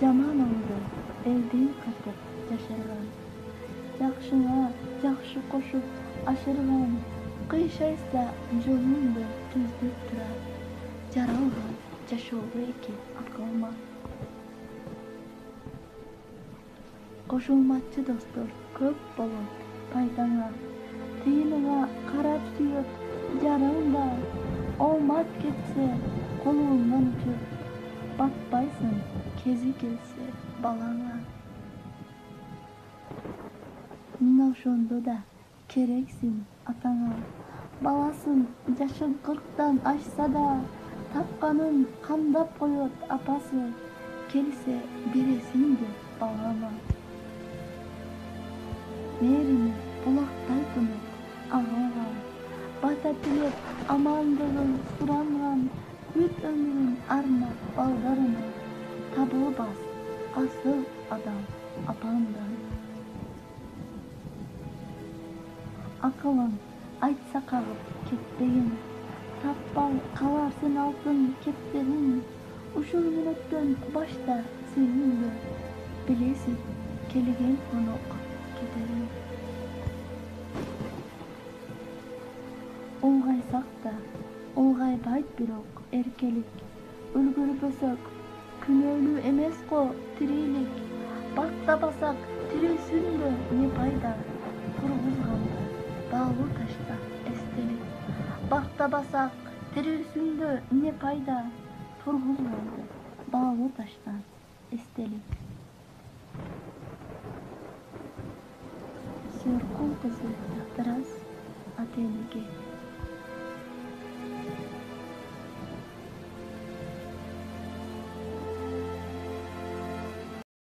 Жаман oldu, elden katıp yaşargan. Жақшыңа жақшы қошып ашырған, қишайса жолыңды түздеп тұрар. Жаралған жашоого экен акылма. Кошулмачы достор көп болот пайдаңа. Тыйыныңа карап сүйөп жарыңда, оомат кетсе колуңдан өтүп, батпайсың кези келсе балаңа. Мына ошондо да керексиң атаңа. Баласын жашын 40-тан ашса да, тапканын кандап коет апасы, келсе бересиң деп балама. Мээрини булактай тунуп агага, бата тилеп амандыгын суранган, бүт өмүрүн арнап балдарына. Табылбас асыл адам апаңдан. Акылын айтса кагып кетпегин, таппай каларсың алтын кептегин. Ушул мүнөттөн башта сүйүндү, билесиң келген конок кетерин. Улгайсак да улгайбайт бирок эркелик, үлгүрбөсөк күнөөлүү эмес го тирилик. Бактабасак тирүүсүндө не пайда, тургузганда баалуу таштан эстелик. Бактабасак тирүүсүндө не пайда, тургузганда баалуу таштан эстелик. Сүйөркул кызы Тактырас ата-энеге